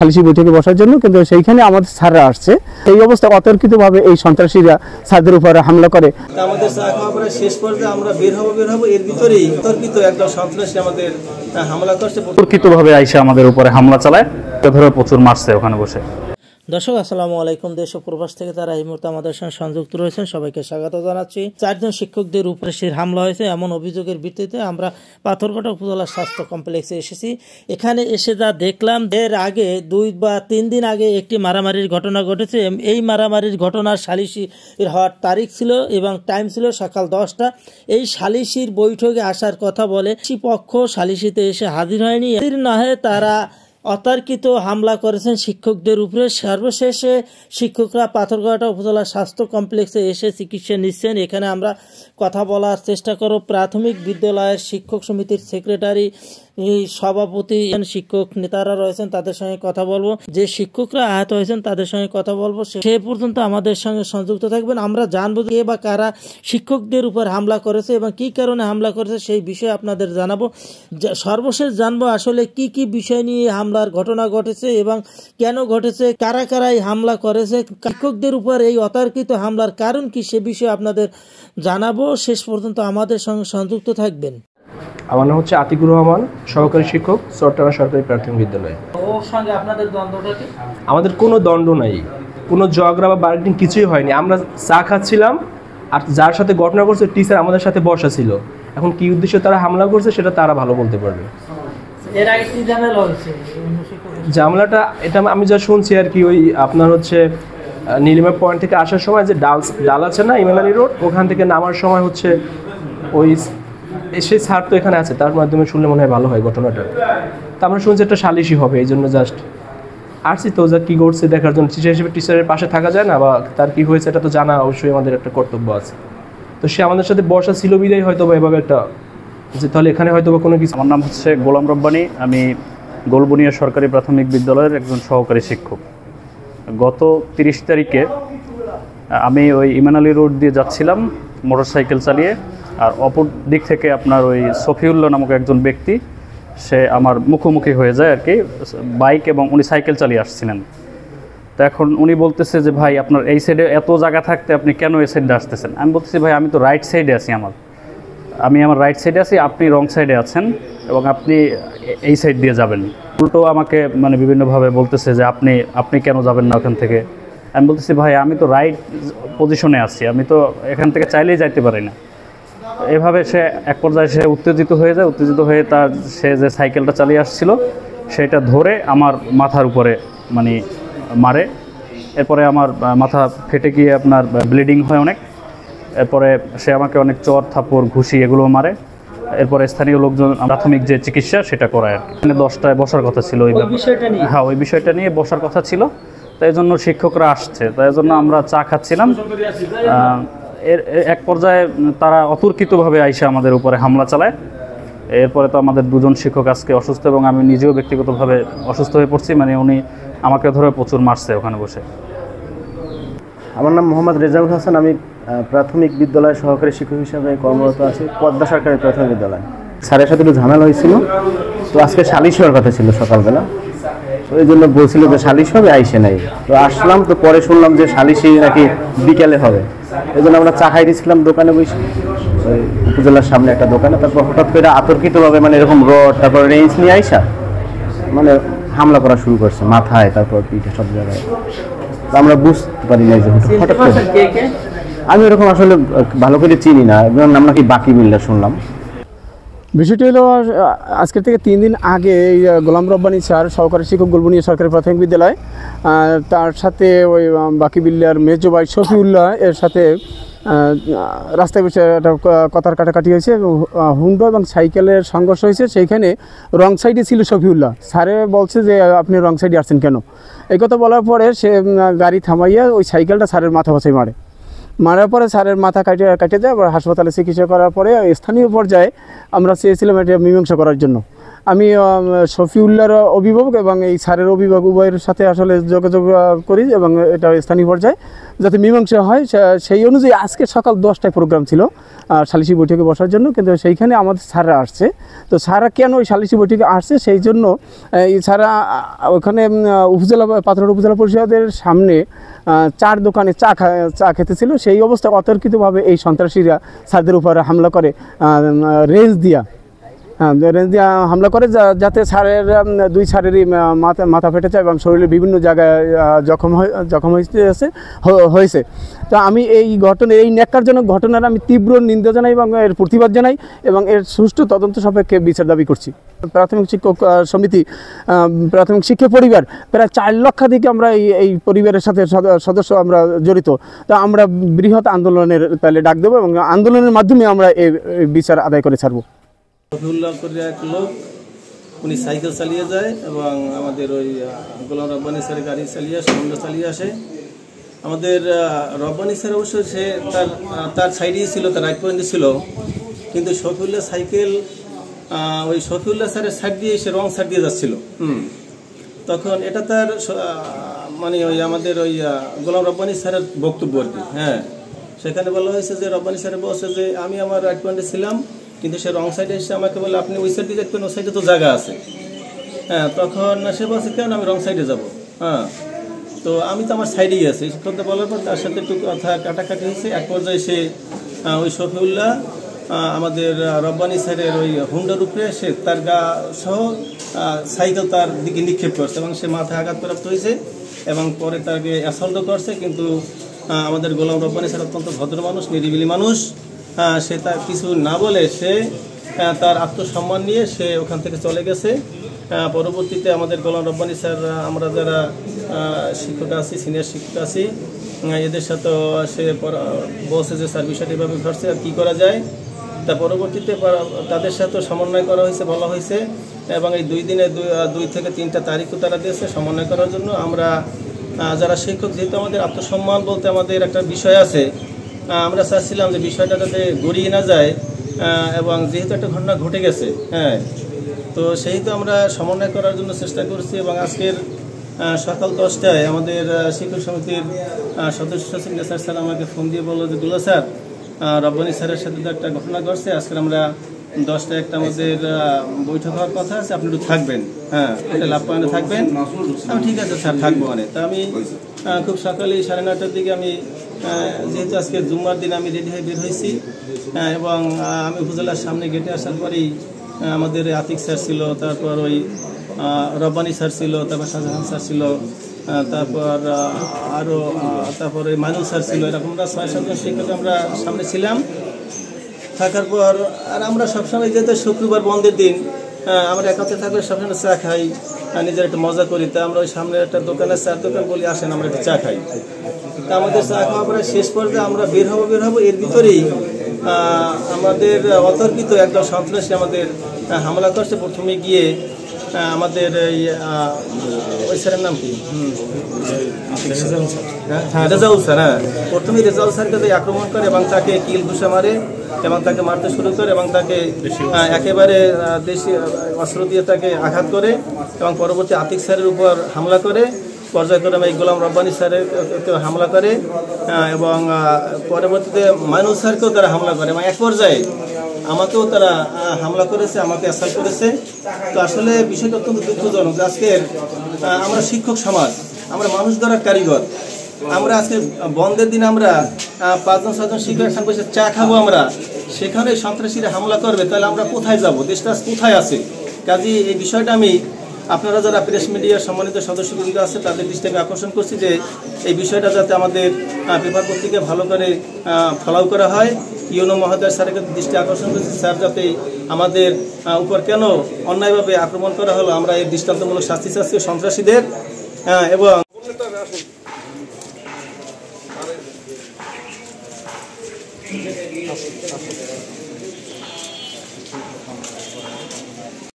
সালিসি বৈঠকে বসার জন্য, কিন্তু সেইখানে আমাদের স্যাররা আসছে। এই অবস্থায় অতর্কিতভাবে এই সন্ত্রাসীরা স্যারদের উপরে হামলা করে। আমাদের চা খাওয়া পরে শেষ পর্যায়ে আমরা বের হবো, এর ভিতরেই অতর্কিত একদম সন্ত্রাসী আমাদের হামলা করছে। অতর্কিতভাবে আইসা আমাদের উপরে হামলা চালায়, ধরে প্রচুর মারছে ওখানে বসে। দর্শক আসসালামু আলাইকুম। দেশ ও প্রবাস থেকে তারা এই মুহূর্তে আমাদের সঙ্গে সংযুক্ত রয়েছেন, সবাইকে স্বাগত জানাচ্ছি। 4 জন শিক্ষকদের উপরে হামলা হয়েছে এমন অভিযোগের ভিত্তিতে আমরা পাথরঘাটা উপজেলা স্বাস্থ্য কমপ্লেক্সে এসেছি। এখানে এসে যা দেখলাম, এর আগে 2 বা 3 দিন আগে একটি মারামারির ঘটনা ঘটেছে। এই মারামারির ঘটনার সালিসির হওয়ার তারিখ ছিল এবং টাইম ছিল সকাল 10টা। এই সালিসির বৈঠকে আসার কথা বলে পক্ষ সালিসিতে এসে হাজির হয়নি। এর না হয়ে তারা অতর্কিত হামলা করেছেন শিক্ষকদের উপরে। সর্বশেষে শিক্ষকরা পাথরঘাটা উপজেলা স্বাস্থ্য কমপ্লেক্সে এসে চিকিৎসা নিচ্ছেন। এখানে আমরা কথা বলার চেষ্টা করব প্রাথমিক বিদ্যালয়ের শিক্ষক সমিতির সেক্রেটারি, সভাপতি, শিক্ষক নেতারা রয়েছেন, তাদের সঙ্গে কথা বলবো। যে শিক্ষকরা আহত হয়েছেন তাদের সঙ্গে কথা বলবো। সে পর্যন্ত আমাদের সঙ্গে সংযুক্ত থাকবেন। আমরা জানবো কে বা কারা শিক্ষকদের উপর হামলা করেছে এবং কি কারণে হামলা করেছে সেই বিষয়ে আপনাদের জানাবো। সর্বশেষ জানবো আসলে কি কি বিষয় নিয়ে হামলার ঘটনা ঘটেছে এবং কেন ঘটেছে, কারা কারা এই হামলা করেছে, শিক্ষকদের উপর এই অতর্কিত হামলার কারণ কি সে বিষয়ে আপনাদের জানাবো। শেষ পর্যন্ত আমাদের সঙ্গে সংযুক্ত থাকবেন। আমার নাম হচ্ছে আতিকুর রহমান, সহকারী শিক্ষক, চট্টগ্রাম সরকারি প্রাথমিক বিদ্যালয়। ওর সঙ্গে আপনাদের দ্বন্দ্বটা কি? আমাদের কোনো দ্বন্দ্ব নাই, কোনো ঝগড়া বা বার্গেনিং কিছুই হয়নি। আমরা চা খাচ্ছিলাম, আর যার সাথে ঘটনা করছে টিচার আমাদের সাথে বসা ছিল। এখন কি উদ্দেশ্যে তারা হামলা করছে সেটা তারা ভালো বলতে পারবে। এর আগে কি ঝামেলা হয়েছে? ঝামেলাটা এটা আমি যা শুনছি আর কি, ওই আপনার হচ্ছে নীলিমা পয়েন্ট থেকে আসার সময় যে ডাল আছে না, ইমেলারি রোড, ওখান থেকে নামার সময় হচ্ছে ওই সেই স্যার তো এখানে আছে, তার মাধ্যমে শুনলে মনে হয় ভালো হয় ঘটনাটা। তো আমরা শুনছি একটা সালিশি হবে, এই জন্য জাস্ট আসছি তো, যা কী করছে দেখার জন্য। টিচার হিসেবে টিচারের পাশে থাকা যায় না, বা তার কী হয়েছে এটা তো জানা অবশ্যই আমাদের একটা কর্তব্য আছে। তো সে আমাদের সাথে বসা ছিল বিদায় হয়তো বা এভাবে একটা যে তাহলে এখানে হয়তো বা কোনো কিছু। আমার নাম হচ্ছে গোলাম রব্বানী, আমি গোলবুনিয়া সরকারি প্রাথমিক বিদ্যালয়ের একজন সহকারী শিক্ষক। গত 30 তারিখে আমি ওই ইমানালি রোড দিয়ে যাচ্ছিলাম মোটরসাইকেল চালিয়ে, আর অপর দিক থেকে আপনার ওই সফিউল্লাহ নামক একজন ব্যক্তি, সে আমার মুখোমুখি হয়ে যায় আর কি, বাইক, এবং উনি সাইকেল চালিয়ে আসছিলেন। তো এখন উনি বলতেছে যে ভাই আপনার এই সাইডে এত জায়গা থাকতে আপনি কেন এই সাইডে আসতেছেন? আমি বলতেছি ভাই আমি তো রাইট সাইডে আছি, আমি আমার রাইট সাইডে আছি, আপনি রং সাইডে আছেন এবং আপনি এই সাইড দিয়ে যাবেন। উল্টো আমাকে মানে বিভিন্নভাবে বলতেছে যে আপনি কেন যাবেন না ওখান থেকে। আমি বলতেছি ভাই আমি তো রাইট পজিশনে আছি, আমি তো এখান থেকে চাইলেই যাইতে পারি না। এভাবে সে এক পর্যায়ে সে উত্তেজিত হয়ে যায়। উত্তেজিত হয়ে সে যে সাইকেলটা চালিয়ে আসছিল সেটা ধরে আমার মাথার উপরে মানে মারে। এরপরে আমার মাথা ফেটে গিয়ে আপনার ব্লিডিং হয় অনেক। এরপরে সে আমাকে অনেক চর, থাপ্পড়, ঘুষি এগুলো মারে। এরপরে স্থানীয় লোকজন প্রাথমিক যে চিকিৎসা সেটা করায় আর কি। 10টায় বসার কথা ছিল ওই বিষয়টা নিয়ে। হ্যাঁ, ওই বিষয়টা নিয়ে বসার কথা ছিল, তাই জন্য শিক্ষকরা আসছে, তাই জন্য আমরা চা খাচ্ছিলাম। এর এক পর্যায়ে তারা অতর্কিতভাবে আইসা আমাদের উপরে হামলা চালায়। এরপরে তো আমাদের 2 জন শিক্ষক আজকে অসুস্থ এবং আমি নিজেও ব্যক্তিগতভাবে অসুস্থ হয়ে পড়ছি। মানে উনি আমাকে ধরে প্রচুর মারছে ওখানে বসে। আমার নাম মোহাম্মদ রেজাউল হাসান, আমি প্রাথমিক বিদ্যালয়ের সহকারী শিক্ষক হিসাবে কর্মরত আছি, পদ্মা সরকারি প্রাথমিক বিদ্যালয়। স্যারের সাথে একটু ঝামেলা হয়েছিল, তো আজকে সালিশ হওয়ার কথা ছিল সকালবেলা, ওই জন্য বলছিল যে সালিশ হবে, আইসে নাই। তো আসলাম, তো পরে শুনলাম যে সালিশি নাকি বিকেলে হবে। এই জন্য আমরা চা খাইতেছিলাম দোকানে বসে, ওই উপজেলার সামনে একটা দোকানে। তারপর হঠাৎ করে আতর্কিতভাবে মানে এরকম রড, তারপর রেঞ্জ নিয়ে আইসা মানে হামলা করা শুরু করছে, মাথায়, তারপর পিঠে, সব জায়গায়। আমরা বুঝতে পারি না যে হঠাৎ করে। আমি এরকম আসলে ভালো করে চিনি না, নাম নাকি বাকি বিল্ডার শুনলাম। বিষয়টি হলো আজকের থেকে 3 দিন আগে গোলাম রব্বানী স্যার, সহকারী শিক্ষক, গোলবুনিয়া সরকারি প্রাথমিক বিদ্যালয়, তার সাথে ওই বাকি বিল্লার মেজো ভাই শফিউল্লাহ এর সাথে রাস্তায় বসে একটা কথার কাটাকাটি হয়েছে। হুন্ডা এবং সাইকেলের সংঘর্ষ হয়েছে। সেইখানে রং সাইডে ছিল শফিউল্লাহ। স্যারে বলছে যে আপনি রং সাইডে আসছেন কেন? এই কথা বলার পরে সে গাড়ি থামাইয়া ওই সাইকেলটা স্যারের মাথা বসাই মারার পরে স্যারের মাথা কাটে যায়। আবার হাসপাতালে চিকিৎসা করার পরে স্থানীয় পর্যায়ে আমরা চেয়েছিলাম এটা মীমাংসা করার জন্য। আমি শফিউল্লাহর অভিভাবক এবং এই স্যারের অভিভাবক উভয়ের সাথে আসলে যোগাযোগ করি এবং এটা স্থানীয় পর্যায়ে যাতে মীমাংসা হয় সেই অনুযায়ী আজকে সকাল 10টায় প্রোগ্রাম ছিল সালিসি বৈঠকে বসার জন্য, কিন্তু সেইখানে আমাদের স্যাররা আসছে। তো স্যাররা কেন ওই সালিসি বৈঠকে আসছে সেই জন্য এই স্যাররা ওখানে পাথরঘাটা উপজেলা পরিষদের সামনে চার দোকানে চা খেতেছিল। সেই অবস্থায় অতর্কিতভাবে এই সন্ত্রাসীরা স্যারদের উপর হামলা করে, রেঞ্জ দিয়া হামলা করে, যাতে স্যারের দুই স্যারেরই মাথা ফেটেছে এবং শরীরের বিভিন্ন জায়গায় জখম হয়েছে। তো আমি এই ন্যাক্কারজনক ঘটনার আমি তীব্র নিন্দা জানাই এবং এর প্রতিবাদ জানাই এবং এর সুষ্ঠু তদন্ত সাপেক্ষে বিচার দাবি করছি। প্রাথমিক শিক্ষক সমিতি, প্রাথমিক শিক্ষক পরিবার প্রায় 4 লক্ষাধিক আমরা এই পরিবারের সাথে সদস্য আমরা জড়িত। তো আমরা বৃহৎ আন্দোলনের তাহলে ডাক দেবো এবং আন্দোলনের মাধ্যমে আমরা এই বিচার আদায় করে ছাড়বো। শফিউল্লাহ করে এক লোক, উনি সাইকেল চালিয়ে যায় এবং আমাদের ওই গোলাম রব্বানী স্যারের গাড়ি চালিয়ে আসে, হোন্ডা চালিয়ে আসে। আমাদের রব্বানী স্যার অবশ্য সে তার সাইডেই ছিল, তার রাইট পয়েন্টে ছিল, কিন্তু শফিউল্লাহ সাইকেল ওই শফিউল্লাহ স্যারের সাইড দিয়ে সে রং সাইড দিয়ে যাচ্ছিল। তখন এটা তার মানে ওই আমাদের ওই গোলাম রব্বানী স্যারের বক্তব্য আর কি। হ্যাঁ, সেখানে বলা হয়েছে যে রব্বানী স্যারের বলছে যে আমি আমার রাইট পয়েন্টে ছিলাম, কিন্তু সে রং সাইডে এসে আমাকে বলে আপনি ওই সাইডে দেখবেন, ওই সাইডে তো জায়গা আছে। হ্যাঁ, তখন সে বলছে কেন আমি রং সাইডে যাব? হ্যাঁ, তো আমি তো আমার সাইডেই আছি। কথা বলার পর তার সাথে একটু কথা কাটাকাটি হয়েছে। এক পর্যায়ে সে ওই শফিউল্লাহ আমাদের রব্বানী স্যারের ওই হুন্ডার উপরে সে তার গা সহ সাইকেল তার দিকে নিক্ষেপ করছে এবং সে মাথায় আঘাতপ্রাপ্ত হয়েছে এবং পরে তাকে অ্যাসল্টও করছে। কিন্তু আমাদের গোলাম রব্বানী স্যার অত্যন্ত ভদ্র মানুষ, নিরিবিলি মানুষ, সে তার কিছু না বলে সে তার আত্মসম্মান নিয়ে সে ওখান থেকে চলে গেছে। পরবর্তীতে আমাদের গোলাম রব্বানী স্যার, আমরা যারা শিক্ষক আছি, সিনিয়র শিক্ষক আছি, এদের সাথেও সে বলছে যে স্যার বিষয়টি এভাবে ঘটছে, আর কী করা যায়। তা পরবর্তীতে তাদের সাথেও সমন্বয় করা হয়েছে, বলা হয়েছে এবং এই 2 দিনে 2 থেকে 3টা তারিখও তারা দিয়েছে সমন্বয় করার জন্য। আমরা যারা শিক্ষক, যেহেতু আমাদের আত্মসম্মান বলতে আমাদের একটা বিষয় আছে, আমরা চাচ্ছিলাম যে বিষয়টা যাতে গড়িয়ে না যায় এবং যেহেতু একটা ঘটনা ঘটে গেছে, হ্যাঁ, তো সেহেতু আমরা সমন্বয় করার জন্য চেষ্টা করছি। এবং আজকের সকাল 10টায় আমাদের শিক্ষক সমিতির সদস্য সচিব নেসার স্যার আমাকে ফোন দিয়ে বললো যে দুলা স্যার, রব্বানী স্যারের সাথে তো একটা ঘটনা ঘটছে, আজকে আমরা 10টায় একটা আমাদের বৈঠক হওয়ার কথা আছে, আপনি একটু থাকবেন। হ্যাঁ, এটা লাভ পয়েন্টে থাকবেন। আমি ঠিক আছে স্যার, থাকবো। মানে তা আমি খুব সকালে 9:30টার দিকে আমি, যেহেতু আজকে জুম্মার দিন, আমি রেডি হয়ে বের হয়েছি এবং আমি উপজেলার সামনে গেটে আসার পরেই আমাদের আতিক স্যার ছিল, তারপর ওই রব্বানী স্যার ছিল, তারপর শাহজাহান স্যার ছিল, তারপর আরও তারপর ওই মানুষ স্যার ছিল। এরকম আমরা 6-7 জন শিক্ষক আমরা সামনে ছিলাম। থাকার পর আর আমরা সবসময়, যেহেতু শুক্রবার বন্ধের দিন, আমরা একত্রে থাকলে সবসময় চা খাই, নিজের একটু মজা করি। তা আমরা ওই সামনে একটা দোকানে, চার দোকান বলি আসেন আমরা একটু চা খাই। তা আমাদের চা খাওয়া পরে শেষ পর্যায়ে আমরা বের হবো, এর ভিতরেই আমাদের অতর্কিত একদম সন্ত্রাসী আমাদের হামলা করছে। প্রথমে গিয়ে আমাদের ওই স্যারের নাম কি, রেজাউল স্যার। হ্যাঁ, প্রথমে রেজাউল স্যারকে আক্রমণ করে এবং তাকে কিল ঘুষা মারে এবং তাকে মারতে শুরু করে এবং তাকে একেবারে দেশি অস্ত্র দিয়ে তাকে আঘাত করে এবং পরবর্তী আতিক স্যারের উপর হামলা করে, পর্যায়ক্রমে এই গোলাম রব্বানী স্যারের হামলা করে এবং পরবর্তীতে মানুষ স্যারকেও তারা হামলা করে এবং এক পর্যায়ে আমাকেও তারা হামলা করেছে, আমাকে অ্যাসাল্ট করেছে। তো আসলে বিষয়টা অত্যন্ত দুঃখজনক। আজকের আমরা শিক্ষক সমাজ, আমরা মানুষ ধরার কারিগর, আমরা আজকে বন্ধের দিন আমরা 5-6 জন শিক্ষক এখানে বসে চা খাবো, আমরা সেখানে সন্ত্রাসীরা হামলা করবে, তাহলে আমরা কোথায় যাব? দেশটা কোথায় আছে? কাজে এই বিষয়টা আমি আপনারা যারা প্রেস মিডিয়ার সম্মানিত সদস্যবৃন্দ আছে তাদের দৃষ্টি আমি আকর্ষণ করছি যে এই বিষয়টা যাতে আমাদের পেপার পত্রিকায় ভালো করে ফলো করা হয়। ইউনো মহোদয় স্যারের দৃষ্টি আকর্ষণ করছি, স্যার যাতে আমাদের উপর কেন অন্যায়ভাবে আক্রমণ করা হলো, আমরা এই দৃষ্টান্তমূলক শাস্তি চাচ্ছি সন্ত্রাসীদের এবং